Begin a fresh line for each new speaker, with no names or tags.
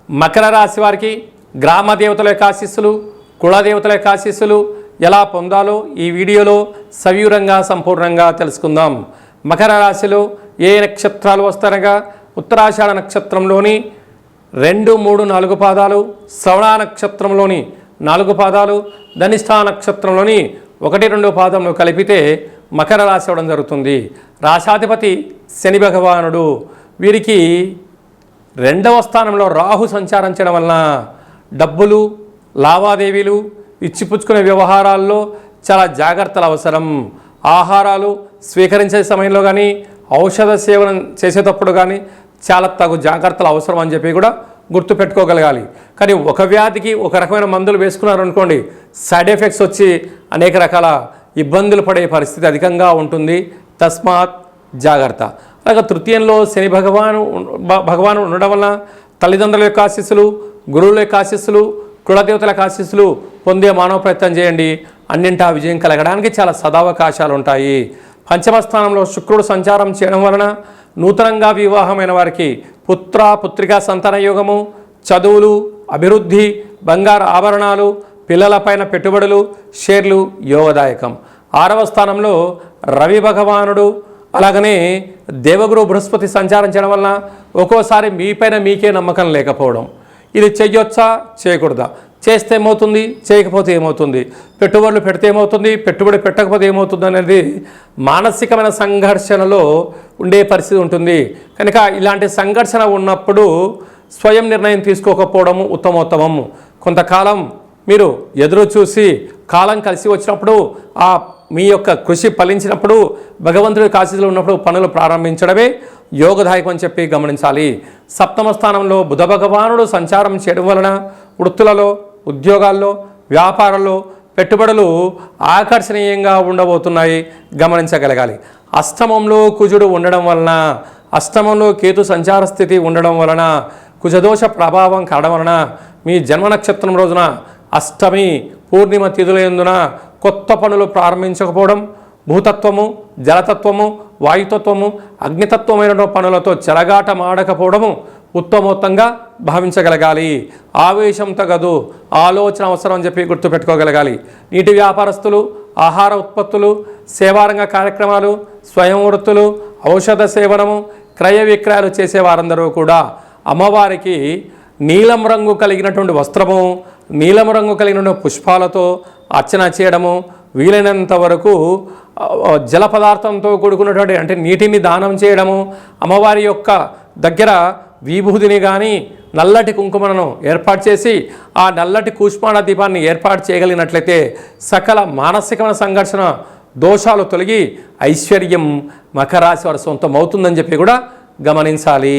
మకర రాశి వారికి గ్రామ దేవతల యొక్క ఆశీస్సులు, కులదేవతల యొక్క ఆశీస్సులు ఎలా పొందాలో ఈ వీడియోలో సవివరంగా సంపూర్ణంగా తెలుసుకుందాం. మకర రాశిలో ఏ నక్షత్రాలు వస్తారనగా ఉత్తరాషాఢ నక్షత్రంలోని 2, 3, 4 పాదాలు, శ్రవణ నక్షత్రంలోని 4 పాదాలు, ధనిష్ఠా నక్షత్రంలోని 1, 2 పాదములు కలిపితే మకర రాశి అవడం జరుగుతుంది. రాశాధిపతి శని భగవానుడు. వీరికి 2వ స్థానంలో రాహు సంచారించడం వలన డబ్బులు, లావాదేవీలు, ఇచ్చిపుచ్చుకునే వ్యవహారాల్లో చాలా జాగ్రత్తలు అవసరం. ఆహారాలు స్వీకరించే సమయంలో కానీ, ఔషధ సేవనం చేసేటప్పుడు కానీ చాలా తగు జాగ్రత్తలు అవసరం అని చెప్పి కూడా గుర్తుపెట్టుకోగలగాలి. కానీ ఒక వ్యాధికి ఒక రకమైన మందులు వేసుకున్నారనుకోండి, సైడ్ ఎఫెక్ట్స్ వచ్చి అనేక రకాల ఇబ్బందులు పడే పరిస్థితి అధికంగా ఉంటుంది. తస్మాత్ జాగ్రత్త. అలాగే తృతీయంలో శని భగవాను ఉండడం వలన తల్లిదండ్రుల యొక్క ఆశీస్సులు, గురువుల యొక్క ఆశీస్సులు, కులదేవతల యొక్క ఆశీస్సులు పొందే మానవ ప్రయత్నం చేయండి. అన్నింటా విజయం కలగడానికి చాలా సదావకాశాలు ఉంటాయి. పంచమ స్థానంలో శుక్రుడు సంచారం చేయడం వలన నూతనంగా వివాహమైన వారికి పుత్ర పుత్రికా సంతాన యోగము, చదువులు, అభివృద్ధి, బంగారు ఆభరణాలు, పిల్లలపైన పెట్టుబడులు, షేర్లు యోగదాయకం. 6వ స్థానంలో రవి భగవానుడు, అలాగనే దేవగురు బృహస్పతి సంచారం చేయడం వలన ఒక్కోసారి మీపైన మీకే నమ్మకం లేకపోవడం. ఇది చెయ్యొచ్చా చేయకూడదా, చేస్తే ఏమవుతుంది, చేయకపోతే ఏమవుతుంది, పెట్టుబడులు పెడితే ఏమవుతుంది, పెట్టుబడి పెట్టకపోతే ఏమవుతుంది అనేది మానసికమైన సంఘర్షణలో ఉండే పరిస్థితి ఉంటుంది. కనుక ఇలాంటి సంఘర్షణ ఉన్నప్పుడు స్వయం నిర్ణయం తీసుకోకపోవడము ఉత్తమోత్తమం. కొంతకాలం మీరు ఎదురు చూసి కాలం కలిసి వచ్చినప్పుడు, ఆ మీ యొక్క కృషి ఫలించినప్పుడు, భగవంతుడి ఆశీస్సులు ఉన్నప్పుడు పనులు ప్రారంభించడమే యోగదాయకం అని చెప్పి గమనించాలి. 7వ స్థానంలో బుధ భగవానుడు సంచారం చేయడం వలన వృత్తులలో, ఉద్యోగాల్లో, వ్యాపారాల్లో పెట్టుబడులు ఆకర్షణీయంగా ఉండబోతున్నాయి, గమనించగలగాలి. అష్టమంలో కుజుడు ఉండడం వలన, అష్టమంలో కేతు సంచార స్థితి ఉండడం వలన, కుజదోష ప్రభావం కావడం వలన మీ జన్మ నక్షత్రం రోజున అష్టమి పూర్ణిమ తిథులందున కొత్త పనులు ప్రారంభించకపోవడం, భూతత్వము, జలతత్వము, వాయుతత్వము, అగ్నితత్వమైన పనులతో చెలగాటమాడకపోవడము ఉత్తమోత్తంగా భావించగలగాలి. ఆవేశం తగదు, ఆలోచన అవసరం అని చెప్పి గుర్తుపెట్టుకోగలగాలి. నీటి వ్యాపారస్తులు, ఆహార ఉత్పత్తులు, సేవారంగ కార్యక్రమాలు, స్వయం వృత్తులు, ఔషధ సేవనము, క్రయ విక్రయాలు చేసే వారందరూ కూడా అమ్మవారికి నీలం రంగు కలిగినటువంటి వస్త్రము, నీలం రంగు కలిగిన పుష్పాలతో అర్చన చేయడము, వీలైనంత వరకు జల పదార్థంతో కూడుకున్నటువంటి అంటే నీటిని దానం చేయడము, అమ్మవారి యొక్క దగ్గర విభూతిని కానీ నల్లటి కుంకుమను ఏర్పాటు చేసి ఆ నల్లటి కూష్మాణ దీపాన్ని ఏర్పాటు చేయగలిగినట్లయితే సకల మానసికమైన సంఘర్షణ దోషాలు తొలగి ఐశ్వర్యం మకర రాశి వారి సొంతం అవుతుందని చెప్పి కూడా గమనించాలి.